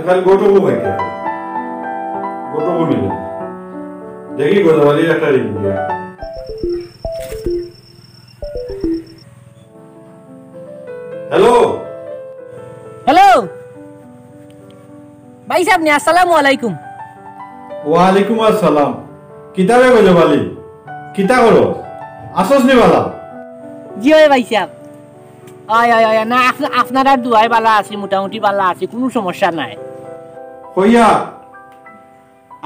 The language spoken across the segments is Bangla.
খালি গোটকু খাইতে গোটকু মিলে দেখি গোদাবালির একটা রিং দিয়া হ্যালো হ্যালো ভাই সাহেব নি আসসালামু আলাইকুম। ওয়ালাইকুম আসসালাম। কিতাবে গোদাবালি কিতা করো আসস নি বালা? জি ভাই সাহেব আয় আয় আয় না আপনার আর দুয়াই বালা আছে মোটামুটি বালা আছে কোনো সমস্যা নাই। কইয়া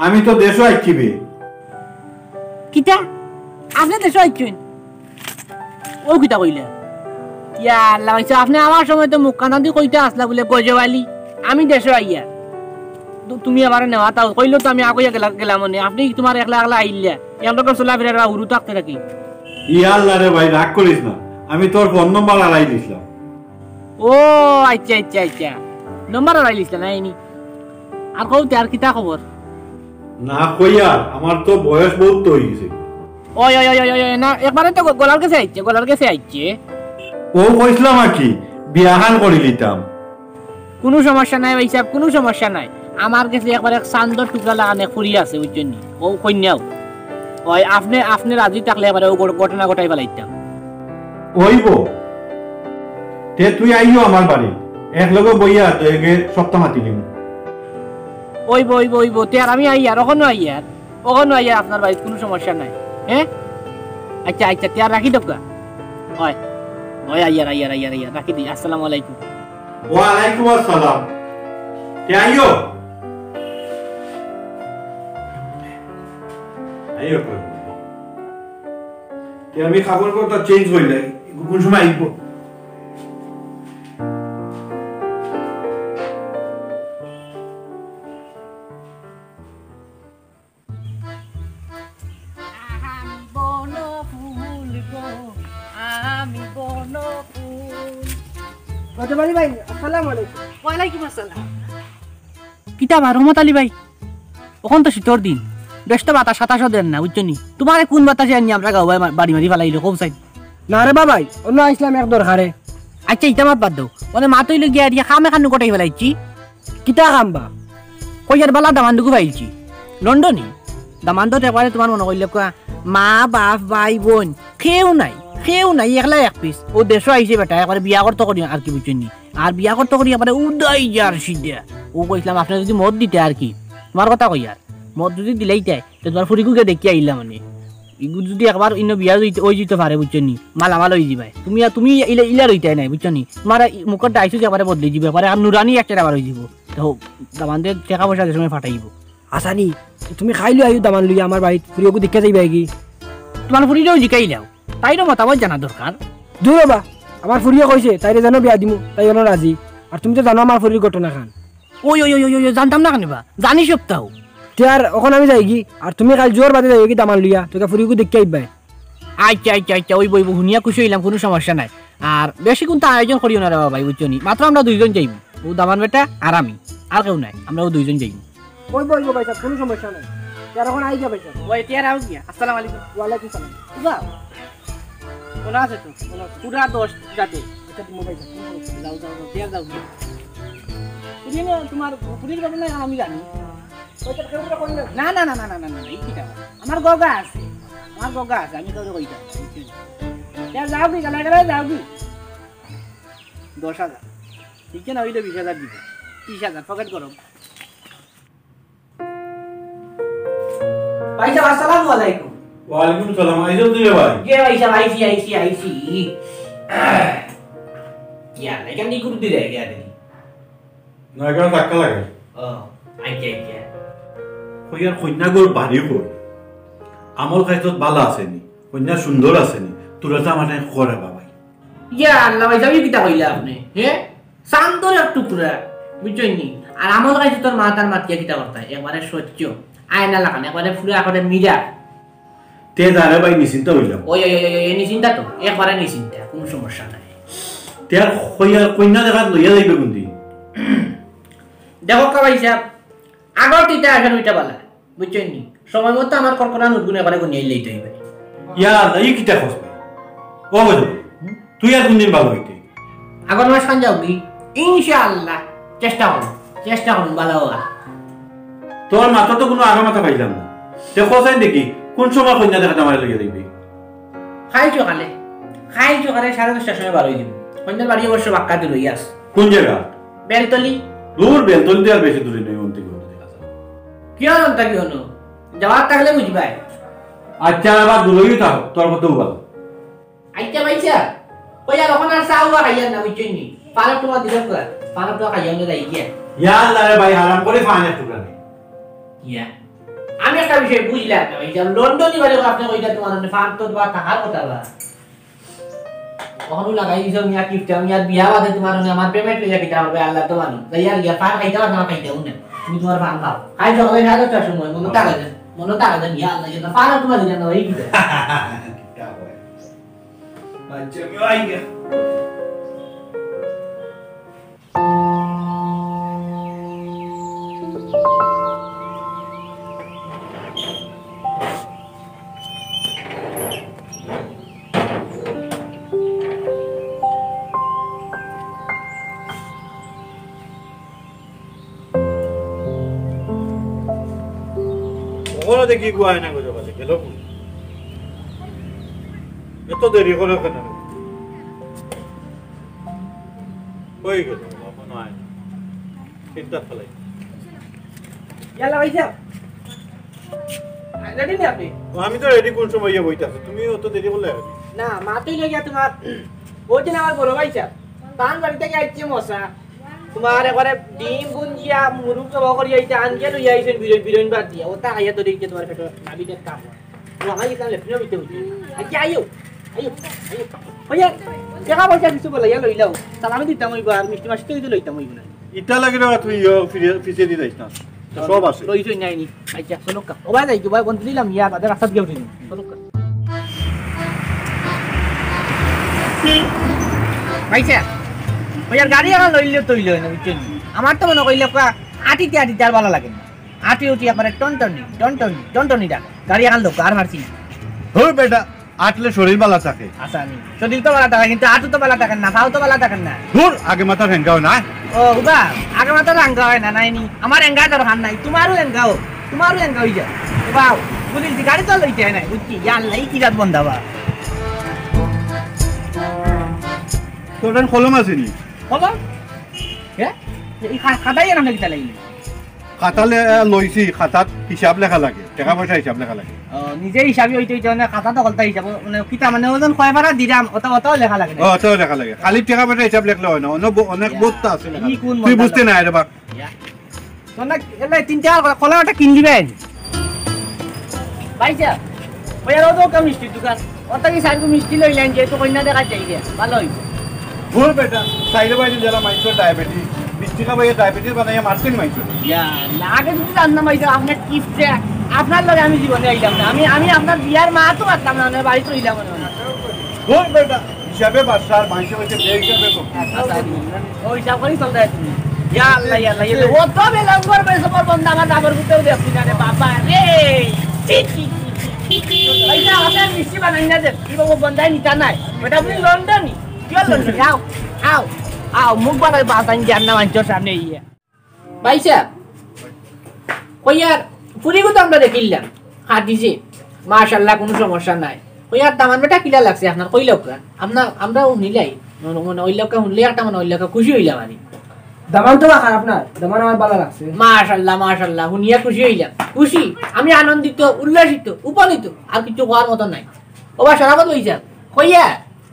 আমি তো দেশও আইকিবে কিতা আপনি দেশও আইছেন ও কিতা কইলা ইয়া আল্লাহ ভাই সাহেব আপনি আমার সময় তো মুখ কান্দি কইতে আসলা বলে গজওয়ালি আমি দেশও আইয়া তুমি আমার নেওয়া তাও কইলো তো আমি আগইয়া গেলাম নে আপনি তোমার একলা একলা আইলা এমন চলা ফিরা উরু থাকতে থাকি। ইয়া আল্লাহ রে ভাই রাগ করিস না আমি তোর ফোন নম্বর আড়াই দিছিলাম। ও আচ্ছা আচ্ছা আচ্ছা নম্বর আড়াই দিছিলাম নাইনি আর কৌতে আর কিতা খবর? না কইয়া আমার তো বয়স বহুত হয়ে গেছে। ওই ওই ওই ওই না একবারে তো গলার কাছে আইছে ও কইছিলাম আর কি বিয়াহান করি লিতাম। কোনো সমস্যা নাই ভাই সাহেব কোনো সমস্যা নাই আমার কাছে একবার এক চান্দর টুকরা লাগানে ফুরি আছে বুঝছেন ও কন্যাও ওই আপনি রাজি থাকলে এবারে ও ঘটনা ঘটাই ফেলাইতাম। ওইব তে তুই আইও আমার বাড়ি এক লগে বইয়া তোকে সপ্তাহ মাতি দিম। ওইব তে আর আমি আইয়ার ওখানে আইয়ার আপনার বাড়িতে কোনো সমস্যা নাই। হ্যাঁ আচ্ছা আচ্ছা তে আর রাখি দোকা ওই ওই আইয়ার রাখি দিই। আসসালামু আলাইকুম। ওয়ালাইকুম আসসালাম। তে আইও তে আমি খবর করতে চেঞ্জ হইলে কোন সময় আইব? কিতাব রহমত আলী ভাই ওখান তো শীতর দিন ব্যস্ত বাতাস সাতাশও দেন না বুঝছনি তোমার কোন বাতাসে আনি আমরা গাও বাড়ি মারি ফেলাইলো কোন সাইড না রে বাবাই অন্য আসলাম এক দরকারে। আচ্ছা ইটা মাত বাদ দাও মানে মাতইলো গিয়া দিয়া খামে খানু গোটাই ফেলাইছি কিতা খাম্বা কইয়ার বালা দামান্দুকু ফাইলছি লন্ডনে দামান্দত একবারে তোমার মনে কইলে কোয়া মা বাপ ভাই বোন কেউ নাই একলা এক পিস ও দেশও আইছে বেটা একবারে বিয়া করতে করি আর কি বুঝছনি আর বিয়া করতে করি একবারে উদাই যার সিদ্ধা ও কইছিলাম আপনি যদি মদ দিতে আর কি তোমার কথা কইয়ার মদ যদি দিলেই তাই তোমার ফুরিকুকে দেখি আইলা মানে ইগু যদি একবার ইন্ন বিয়া ওই যেতে পারে বুঝছনি মালামাল হয়ে যাবে তুমি ইলা রইতাই নাই বুঝছনি তোমার মুখটা আইসু একবারে বদলে যাবে একবারে আর নুরানি একটা আবার হয়ে যাব তো দামানদের টাকা পয়সা যে সময় ফাটাইব। আসানি তুমি খাইলো আইও দামান লইয়া আমার বাড়িতে ফুরিওকে দেখে যাইবা কি তোমার ফুরিটাও জিকাই লাও তাইরও মতামত জানা দরকার। দূর বা আমার ফুরিয়ে কইছে তাইরে জানো বিয়া দিমু তাই জানো রাজি আর তুমি তো জানো আমার ফুরির ঘটনা খান। ওই জানতাম না কানিবা জানি সপ্তাহ আর ওখানে আমি যাই কি আর তুমি কাল জোর বাদে যাই কি দামান লইয়া তোকে ফুরিকে দেখে আইবাই। আচ্ছা ওই বইব শুনিয়া খুশি হইলাম কোনো সমস্যা নাই আর বেশি কোনটা আয়োজন করিও না রে বাবা বুঝছনি মাত্র আমরা দুইজন যাইব ও দামান বেটা আর আমি আর কেউ নাই আমরা ও দুইজন যাইব। ওই ভাই সাহেব কোনো সমস্যা নাই আর এখন আই যাবে স্যার ওই তিয়ার আও গিয়া। আসসালামু আলাইকুম। ওয়ালাইকুম সালাম। বাহ কোনা আছে তো পুরা 10 যাতে আচ্ছা তুমি ভাই যাও তিয়ার যাও তুমি না তোমার পুলিশ ঘটনা আমি জানি ওইটা কেউ করে না না এই কি আমার গগা আছে আমি তো কইতা তিয়ার যাও কি গলা যাও কি 10,000 ঠিক না হইলে 20,000 দিব 30,000 পকেট করো। ভাই সাহেব আসসালামু আলাইকুম। ওয়ালাইকুম সালাম। আইছো তুই ভাই? কে ভাই সাহেব আইছি ইয়া লেকিন নি গুরু দিরে গিয়া দেখি না কেন টাকা লাগে? ও আচ্ছা কইয়ার কন্যাগর বাড়ি কই আমল খাইতত ভালো আসেনি কন্যা সুন্দর আসেনি তোরা তো মানে করে বাবাই। ইয়া আল্লাহ ভাই যাবি কিটা কইলা আপনি হ্যাঁ শান্তর এক টুকরা বুঝছনি আর আমল খাইছে তোর মাতার মাতিয়া কিটা করতা একবারে সহ্য আয়না লাগান একবারে ফুলে একবারে মিরা তে দাঁড়া ভাই নিশ্চিন্তা হইলাম। ওই নিশ্চিন্তা তো একবারে নিশ্চিন্তা কোনো সমস্যা নাই। তে আর কন্যা দেখা লইয়া যাইবে কোনদিন? দেখো কা ভাই সাহেব আগর তিতা আসেন ওইটা বালা বুঝছনি সময় মতো আমার কর্করা নুরগুন একবারে গনিয়ে লইতে হইবে। ইয়া এই কিটা খসবে ও বল তুই আর কোনদিন ভালো হইতে আগর মাস খান যাও কি ইনশাআল্লাহ চেষ্টা করো চেষ্টা করুন ভালো হওয়ার। তোর মাথা তো কোনো আগা মাথা পাইলাম না। দেখো চাই দেখি কোন সময় কন্যা দেখা আমার লইয়া দিবি। খাইছো কালে 10:30 সময় বার হয়ে দিব। কন্যার বাড়ি অবশ্য বাক্কাতে রইয়াস। কোন জায়গা? বেলতলি। দূর বেলতলি দিয়ে আর বেশি দূরে নেই অন্তি করে দেখা যায়। কি হনটা কি হনো? যাওয়ার থাকলে বুঝবাই। আচ্ছা আবার দূরেই থাক তোর কতও ভালো। আইতা বাইছা কইয়া ওখানে আর চাউয়া খাইয়া না বুঝছই নি। পালা টুয়া দিলাম কর। পালা টুয়া খাইয়া না যাই গিয়া। ইয়া আল্লাহ রে ভাই আরাম করে ফানে টুকরা নে। ইয়া আমি একটা বিষয় বুঝলাম না ভাই, যে লন্ডনে বাড়ি আপনি কইতা তোমার ফান তো বা টাকার কথা বা ওখানে লাগাই দিছো মিয়া কিফটা মিয়া বিয়া বাদে তোমার আমার পেমেন্ট লইয়া কিটা হবে আল্লাহ তো মানো যাইয়া গিয়া ফান খাইতা না খাইতাও না তুমি তোমার ফান খাও খাই সকালে 10:30 সময় মনো টাকা দেন ইয়া আল্লাহ যেটা ফান তোমার দিনা না হই কিটা কিটা হয় বাচ্চা আমি আই গিয়া ওখানে দেখি গুয়ায় না গজা বলে গেল এত দেরি করে কেন কই গেল আপন আয় চিন্তা ফলাই ইয়ালা ভাইসা রেডি নি আপনি? আমি তো রেডি কোন সময় ইয়ে বইতাছ তুমি অত দেরি বললে না মাতই লইয়া তোমার ওই দিন আমার বড় ভাইসা তান বাড়ি থেকে আইছে মশা তোমার একবারে ডিম গুঞ্জিয়া মুরুগ জবা করি আইতে আনকে লই আইছেন বিরন বাদ দিয়া ওটা আইয়া তো দেখতে তোমার পেট নাবিতে কাম ও আমাই কাম লেফট বিতে হইছে আচ্ছা আইও ওয়া দেখা পয়সা কিছু বলে ইয়া লইলাও তাহলে আমি দিতাম ওই আর মিষ্টি মাছ তো লইতাম ওই না ইটা লাগে না তুই ফিসে দি যাইস না সব আছে লইছই নাই নি আচ্ছা চলো কা ও ভাই যাই ভাই বন্ধ দিলাম ইয়া বাদে রাস্তা দিয়ে উঠিনি চলো কা ভাইসা ওই গাড়ি এখন লইলে তৈল না বুঝছেন আমার তো মনে কইলে আটিতে আর ভালো লাগে না আটি উঠি আপনার টনটনি ডাক গাড়ি এখন লোক আর মারছি হই বেটা আটলে শরীর বালা থাকে আচ্ছা আমি শরীর তো ভালো থাকে কিন্তু আটু তো ভালো থাকে না পাও তো ভালো থাকে না দূর আগে মাথা ঠেঙ্গাও না ও উবা আগে মাথা রাঙ্গা হয় না নাইনি আমার এঙ্গা দরকার নাই তোমারও এঙ্গা হই যায় বাও বুঝলি গাড়ি তো লইতে হয় না বুঝছি ইয়াল্লাই কি রাত বন্ধাবা তোর কলম আছে নি বলো হ্যাঁ এই খাতাই না নাকি তালাই খাতা লইছি খাতাত হিসাব লেখা লাগে টাকা পয়সা হিসাব লেখা লাগে নিজে হিসাবে হইতে হইতে না খাতা তো কলতা হিসাব মানে কিতা মানে ওজন কয় ভাড়া দিরাম ওটাও লেখা লাগে না ওটাও লেখা লাগে খালি টাকা পয়সা হিসাব লেখলে হয় না অনেক বত্তা আছে তুই বুঝতে না রে বাপ তোনা এলা 3-4 কলমটা কিন দিবেন ভাইসা ওই আর তো কম মিষ্টি দোকান ওটা কি সাইড মিষ্টি লইলেন যে তো কইনা দেখা চাই রে ভালো হইছে ভুল বেটা সাইডে বাইরে যারা মাইন্ডসেট ডায়াবেটিস মিষ্টিকা ভাই ডায়াবেটিস বানাইয়া মারছেন মাইন্ডসেট ইয়া লাগে তুমি জাননা মাইছে আপনার কিফটে আপনার লগে আমি জীবনে আইলাম না আমি আপনার বিয়ার মা তো পারতাম না আমি বাড়ি তো হইলাম না ভুল বেটা হিসাবে বাসার মাইন্ডসেট হইছে বে হিসাবে ও হিসাব করি চলতে তুমি ইয়া আল্লাহ ও তো বেলাম করবে সবার বন্ধা আমার দাবর গুতেও দেখছি না রে বাবা রে ভাইসা আপনার মিষ্টি বানাই না দে কি বাবু বন্ধাই নিতা নাই এটা আপনি লন্ডনই আও মুখ বানাই বাতান জান্না মানছর সামনে ইয়া ভাইসা কইয়ার পুরিগো তো আমরা দেখিলাম হাদিছে মাশাআল্লাহ কোনো সমস্যা নাই কইয়ার দামান বেটা কিলা লাগছে আপনার কইলাও কা আমরা নিলাই মনে ওইলাও কা হুনলে একটা মনে ওইলাও কা খুশি হইলাম আমি দামান তো খারাপ না দামান আমার ভালো লাগছে মাশাআল্লাহ হুনিয়া খুশি হইলাম খুশি আমি আনন্দিত উল্লাসিত উপনীত আর কিছু হওয়ার মত নাই ওবা সরাবত হইছা কইয়া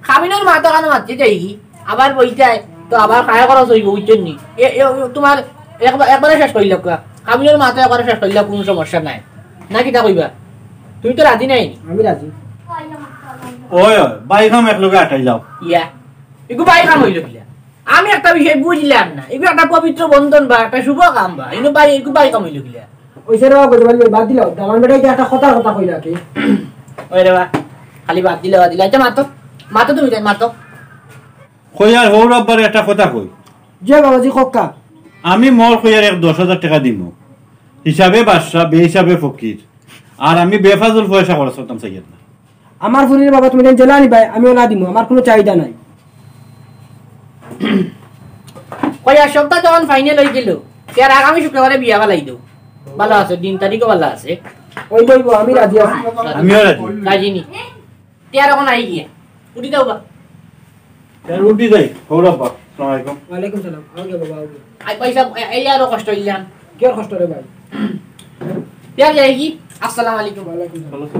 খামিনের মাথা কানে মারতে যাই আবার বইতায় তো আবার খায়া খরচ হইব বুঝছেন নি তোমার একবারে শেষ করিল খামিনের মাথা একবারে শেষ করিল কোনো সমস্যা নাই না কিটা কইবা তুমি তো রাজি নাই আমি রাজি ওই বাইকাম একলগে আটাই যাও ইয়া এগু বাইকাম হইল কিলা আমি একটা বিষয় বুঝলাম না এগু একটা পবিত্র বন্ধন বা একটা শুভ কাম বা এগু বাইকাম হইল কিলা ওই সেরা কইতে পারলি বাদ দিল দামান বেটাই কি একটা কথা কইলা কি ওই রে বা খালি বাদ দিলে আচ্ছা মাতো তুমি তাই মাতো কইয়ার হৌর আব্বার একটা কথা কই যে বাবাজি কক্কা আমি মোর কইয়ার 10,000 টাকা দিব হিসাবে বাদশা বে হিসাবে ফকির আর আমি বেফাজুল পয়সা খরচ করতাম চাই না আমার ফুরির বাবা তুমি জেলা নিবাই আমি ওলা দিমু আমার কোনো চাহিদা নাই কইয়া সপ্তাহ যখন ফাইনাল হয়ে গেল তার আগামী শুক্রবারে বিয়া বালাই দেও ভালো আছে দিন তারিখও ভালো আছে ওই দইব আমি রাজি আছি আমিও রাজি রাজি নি তার এখন আই গিয়া উঠি দাও বা রুটি যাই হৌরাব্বা আসসালামু আলাইকুম ওয়ালাইকুম সালাম আগে বাবা আগে আই পয়সা এই আরো কষ্ট হইলাম কি আর কষ্ট রে ভাই তার যাই কি আসসালামু আলাইকুম ওয়ালাইকুম সালাম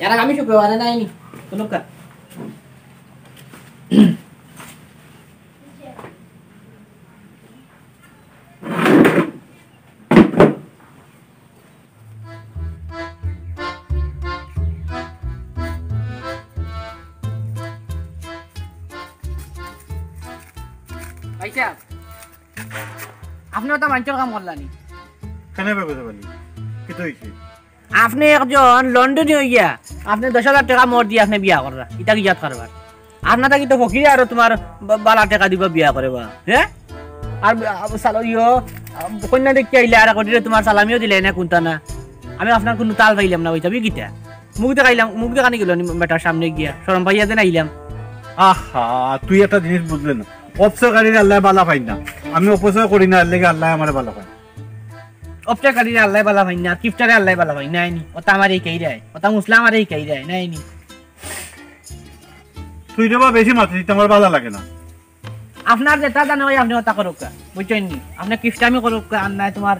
यार आगामी शुक्रवार नाही नी तुला का আইছা আপনি ওটা মাঞ্চর কাম করলানি কেন ভাবে বলি কি তো হইছে আপনি একজন লন্ডনে হইয়া আপনি 10,000 টাকা মোর দিয়ে আপনি বিয়া কররা এটা কি জাত করবার আপনার কি তো ফকির আর তোমার 12 টাকা দিব বিয়া করবা হ্যাঁ আর সালো ইয়ো কন্যা দেখতে আইলে আর কোটিরে তোমার সালামিও দিলে না কোনটা না আমি আপনার কোনো তাল পাইলাম না ওইটা বিকিটা মুখ দেখাইলাম মুখ দেখানি গেল বেটার সামনে গিয়া শরম পাইয়া দেন আইলাম আহা তুই একটা জিনিস বুঝলে না অপসকারীর আল্লাহ বালা পাই না আমি অপচয় করি না আল্লাহ আল্লাহ আমার বালা পাই অপচাকারী আল্লাহ বালা ভাই না কিফটারে আল্লাহ বালা ভাই নাই নি ওটা আমারে কই দেয় ওটা মুসলিম আমারে কই দেয় নাই নি তুই দেবা বেশি মাত্রায় তোমার বালা লাগে না আপনার যেটা জানো ভাই আপনি ওটা করুক বুঝছেন নি আপনি কিফটামি করুক আর নাই তোমার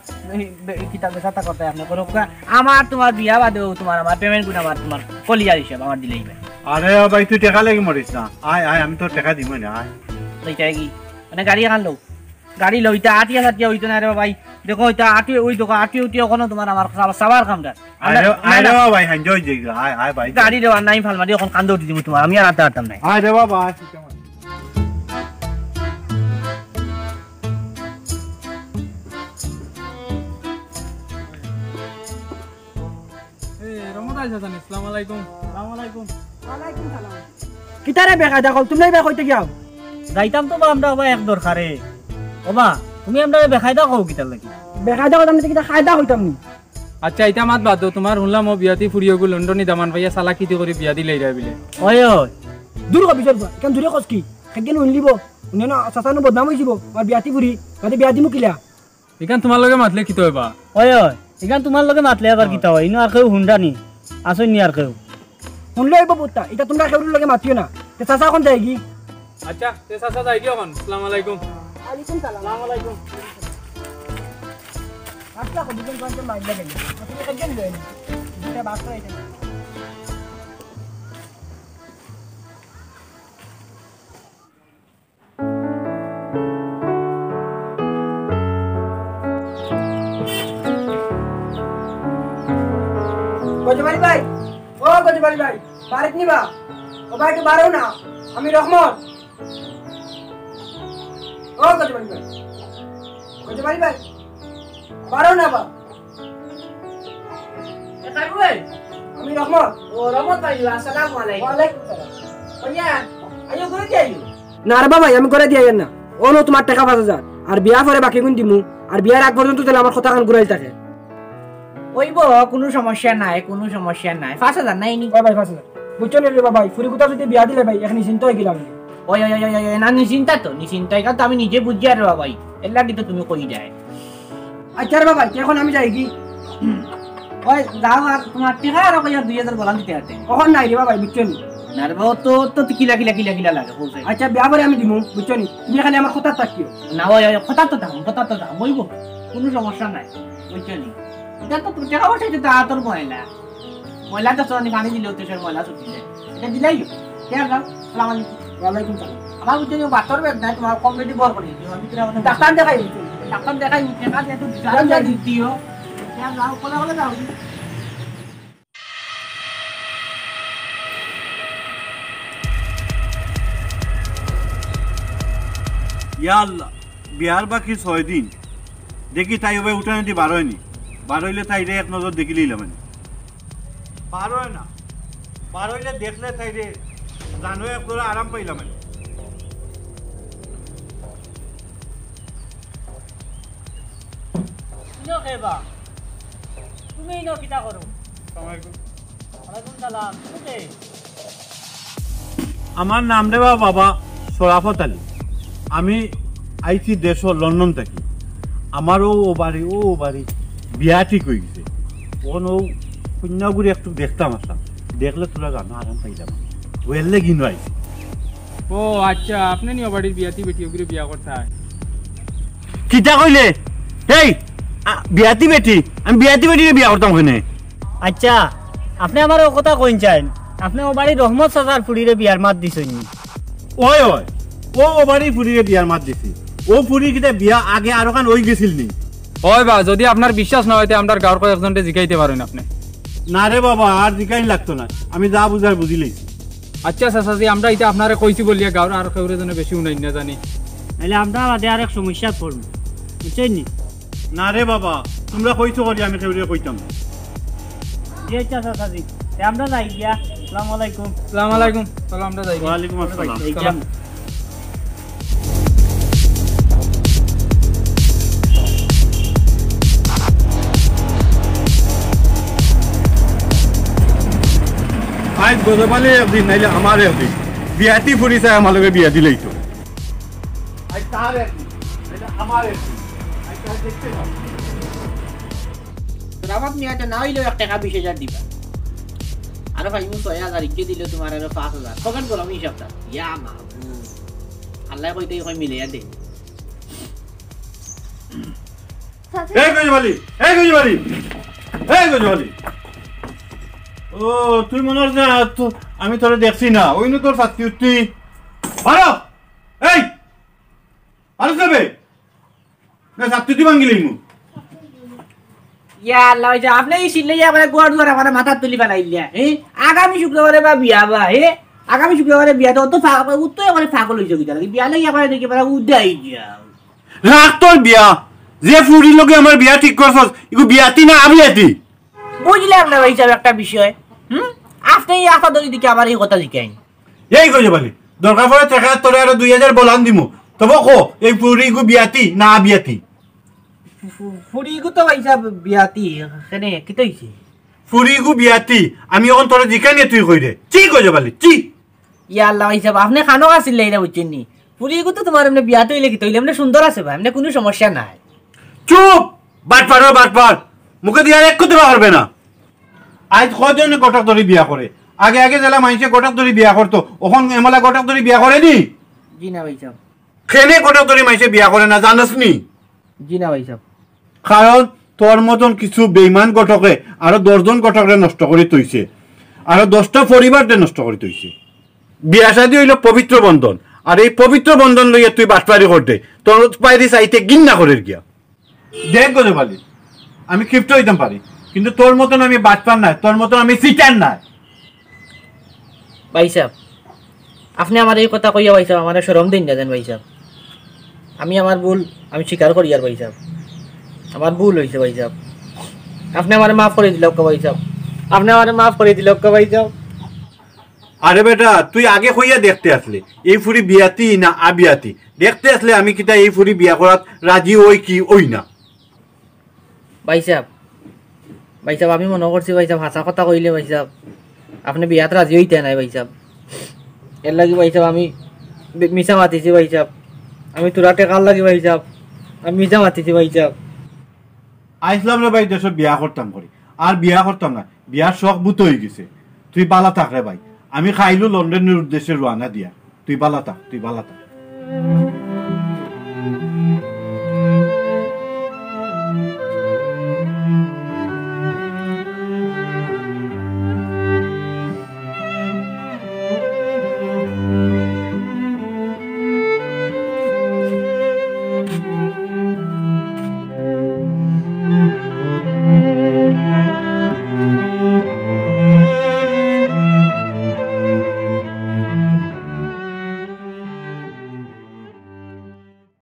কিতাব বেচাটা করতে আপনি করুক আমার তোমার বিয়া বাদেও তোমার আমার পেমেন্ট গুণ আমার তোমার কলিয়ার হিসাব আমার দিলেই ভাই আরে ভাই তুই টাকা লাগি মরিস না আয় আয় আমি তোর টাকা দিব না আয় এইটাই কি মানে গাড়ি এখন লো গাড়ি লইতা আটিয়া সাটিয়া হইতো না রে ভাই দেখো ওইটা আটি ওই দোকান আটি উটি ওখানে তোমার আমার সাবার কামটা আরে ভাই এনজয় যাই আয় আয় ভাই গাড়ি দেওয়ার নাই ফালমারি এখন কান্দে উঠি দিব তোমার আমি আর আটটা আটতাম নাই আয় রে বাবা কিতারে বেকায়দা কল তুমি বে কইতে গিয়াও যাইতাম তো আমরা ভাই এক দরকারে ওবা তুমি আমরা বেখাইদা কও কিতার লাগি বেকায়দা কথা আমি কিতা খায়দা হইতাম নি আচ্ছা এটা মাত বাদ দাও তোমার শুনলাম ও বিয়াতি ফুরিয়ে গো লন্ডনে দামান ভাইয়া চালাকিতি করে বিয়া দিলে এরা বিলে ওই ওই দূর কবি চলবা কেন দূরে কস কি খাইকেন উনলিব উনি না সাসানো বদনাম হইছিব আর বিয়াতি ফুরি মাতে বিয়া দিমু কিলা এখান তোমার লগে মাতলে কি তইবা ওই ওই এখান তোমার লগে মাতলে আবার কিতা হয় ইনো আর কেউ হুন্ডা নি আসই নি আর কেউ শুনলে হইব বুত্তা এটা তোমরা কেউর লগে মাতিও না তে সাসা কোন যায়গি আচ্ছা তে সাসা যাই দিও এখন আসসালামু আলাইকুম আলাইকুম সালাম আসসালামু আলাইকুম আচ্ছা কো দুজন কোন মাইল লাগে আপনি কাজেন গেন এটা বাস করে এটা গজবাড়ি ভাই ও গজবাড়ি ভাই বাড়িতে নিবা ও ভাই একটু বাড়াও না আমি রহমত ও গজবাড়ি ভাই গজবাড়ি ভাই বাড়াও না বা আমি রহমত ও রহমত ভাই আসসালামু আলাইকুম ওয়ালাইকুম সালাম ওয়া আইও করে দিও না রে বাবা আমি করে দিয়াই না ও নো তোমার টাকা 5000 আর বিয়া পরে বাকি গুণ দিমু আর বিয়ার আগ পর্যন্ত তাহলে আমার কথা কান ঘুরাইল থাকে ওইব কোনো সমস্যা নাই কোনো সমস্যা নাই 5000 নাই নি ভাই 5000 বুঝছো রে বাবা ফুরি কুতা যদি বিয়া দিলে ভাই এখন চিন্তা হয়ে গেলাম ওই ওই ওই ওই না নিশ্চিন্তা তো নিশ্চিন্তাই কারণ আমি নিজে বুঝি আর বাবাই এল্লা দিতে তুমি কই যায় আচ্ছা রে বাবা এখন আমি যাই কি ওই দাও আর তোমার টাকা আর কই 2000 বলান দিতে আতে কখন নাই রে বাবা বুঝছো নি না রে বাবা তো তো কিলা কিলা কিলা কিলা লাগে বলছে আচ্ছা বিয়া পরে আমি দিমু বুঝছো নি তুমি খালি আমার কথা তাকিও না ওই ওই কথা তো দাও বইব কোনো সমস্যা নাই বুঝছো নি এটা তো তুই টাকা বসাইতে তা তোর ময়লা ময়লা তো সনি পানি দিলে তো সর ময়লা সুতি যায় এটা দিলাই কেন দাও সালাম আলাইকুম ওয়ালাইকুম সালাম আমার বুঝছো নি বাতর বেদ নাই তোমার কমিটি বল করি দিও আমি তোরা ডাক্তার দেখাই ডাক্তার দেখাই টাকা দিয়ে তো জানা দিও কেন দাও কোলা কোলা দাও ইয়া আল্লাহ বিয়ার বাকি 6 দিন দেখি তাই হবে উঠানে দি 12 হয়নি 12 হইলে তাই রে এক নজর দেখি লইলাম মানে 12 হয় না 12 হইলে দেখলে তাই রে জানো এক করে আরাম পাইলাম মানে ইনো কেবা তুমি ইনো কিটা করো আসসালামু আলাইকুম ওয়ালাইকুম সালাম ওকে আমার নাম দেবা বাবা শরাফত আলী আমি আইছি দেশ লন্ডন থেকে আমারও ও বাড়ি বিয়া ঠিক হয়ে গেছে ওন ও কন্যাগুড়ি একটু দেখতাম আসলাম দেখলে তোরা জানো আরাম পাইলাম ও এলে গিনো আইছে ও আচ্ছা আপনি নিও বাড়ির বিয়াতি বেটি ওগুলো বিয়া করতে হয় কিতা কইলে এই বিয়াতি বেটি আমি বিয়াতি বেটিরে বিয়া করতাম ওখানে আচ্ছা আপনি আমার ও কথা কইন চাইন আপনি ও বাড়ি রহমত সাজার ফুড়িরে বিয়ার মাত দিছেন ওই ও বাড়ি ফুরিরে বিয়ার মাত দিছি ও ফুরি কিতা বিয়া আগে আরো কান ওই গেছিল নি ওই বা যদি আপনার বিশ্বাস না হইতে আমার গাঁর কয়েকজনকে জিগাইতে পারেন আপনি না রে বাবা আর জিকাই লাগতো না আমি যা বুঝার বুঝিলেই আচ্ছা চাচাজি আমরা এটা আপনারা কইছি বলিয়া গাঁর আর কেউরে জন্য বেশি উনাই না জানি নাহলে আমরা বাদে আর এক সমস্যা পড়ব বুঝছেন নি না রে বাবা তোমরা কইছো করি আমি কেউরে কইতাম না জি আচ্ছা চাচাজি আমরা যাই গিয়া আসসালামু আলাইকুম আসসালামু আলাইকুম চলো আমরা যাই ওয়ালাইকুম আসসালাম যাইতাম। আজ গজবালে একদিন নাইলে আমার একদিন বিয়াতি ফুরি চাই আমার লগে বিয়া দিলেই তো আজ তার একদিন নাইলে আমার একদিন আজ তার দেখতে পাবো রাবাত মিয়াটা না হইলেও 1 টাকা 20,000 দিবা আর ভাই মু 6,000 ইকে দিলে তোমার আর 5,000 কখন করো আমি হিসাবটা ইয়া মাহবুব আল্লাহ কইতে কই মিলে দে এই গজবালি ও তুই মনে হয় না আমি তোরে দেখছি না ওই নু তোর ফাতি উঠতি ভালো এই ভালো যাবে না সাতটি তুই ভাঙিলি মু ইয়া আল্লাহ ভাই আপনি সিলে ইয়া মানে গোয়ার দুয়ার আমার মাথা তুলি বানাইলিয়া আগামী শুক্রবারে বা বিয়া বা আগামী শুক্রবারে বিয়া তো উত্তর করে পাগল হইছে গিয়া বিয়া লাগি আমার দেখি পারা উদাই যাও রাখ তোর বিয়া যে ফুরির লগে আমার বিয়া ঠিক করছস ইগো বিয়াতি না আবিয়াতি বুঝলাম না ভাই সাহেব একটা বিষয় আপনি এই আশা ধরে দিকে আমার এই কথা জিজ্ঞাসা এই গজবালি দরকার পড়ে টাকা তোরে আর 2000 বলান দিমু তবে কো এই ফুরি ইগো বিয়াতি না আবিয়াতি ফুরিগু তো ভাই সাহেব বিয়াতি কেনে কি তইছে ফুরিগু বিয়াতি আমি এখন তোরে জিকানি তুই কই দে কি গজবালি কি ইয়া আল্লাহ ভাই সাহেব আপনি খানো আসিল না বুঝছেন নি ফুরিগু তো তোমার এমনি বিয়া তৈলে কি তৈলে এমনি সুন্দর আছে ভাই এমনি কোনো সমস্যা নাই চুপ বাটপার মুখে দিয়ে এক কথা পারবে না আজ কয়জনে গটক ধরে বিয়া করে আগে জেলা মানুষে গটক ধরে বিয়া করতো ওখন এমলা গটক ধরে বিয়া করে নি জি না ভাই সাহেব খেলে গটক ধরে মানুষে বিয়া করে না জানাস নি জি না ভাই সাহেব কারণ তোর মতন কিছু বেইমান গটকে আরো 10 জন গটকরে নষ্ট করে তৈছে আরো 10টা পরিবারকে নষ্ট করে তৈছে বিয়া শাদী হইল পবিত্র বন্ধন আর এই পবিত্র বন্ধন লইয়া তুই বাটপারি করতে তোর পাইরি চাইতে গিন্না করে গিয়া দেখ গজে ভালি আমি ক্ষিপ্ত হইতাম পারি কিন্তু তোর মতন আমি বাটপার নাই তোর মতন আমি সিটার নাই ভাই সাহেব আপনি আমার এই কথা কইয়া ভাই সাহেব আমার শরম দিন না দেন ভাই সাহেব আমি আমার ভুল আমি স্বীকার করি আর ভাই সাহেব আমার ভুল হয়েছে ভাই সাহেব আপনি আমার মাফ করে দিল ভাই সাহেব আপনি আমার মাফ করে দিল ভাই সাহেব আরে বেটা তুই আগে কইয়া দেখতে আসলে এই ফুরি বিয়াতি না আবিয়াতি দেখতে আসলে আমি কিতা এই ফুরি বিয়া করাত রাজি ওই কি ওই না ভাই সাহেব আমি মনে করছি ভাই সাহেব হাসা কথা কইলে ভাই সাহেব আপনি বিয়াত রাজি হইতে নাই ভাই সাহেব এর লাগি ভাই সাহেব আমি মিশা মাতিছি ভাই সাহেব আমি তোরা টেকার লাগি ভাই সাহেব আমি মিশা মাতিছি ভাই সাহেব আইসলাম রে ভাই দেশ বিয়া করতাম করি আর বিয়া করতাম না বিয়ার শখ বুত হয়ে গেছে তুই বালা থাক রে ভাই আমি খাইলু লন্ডনের উদ্দেশ্যে রওনা দিয়া তুই বালা থাক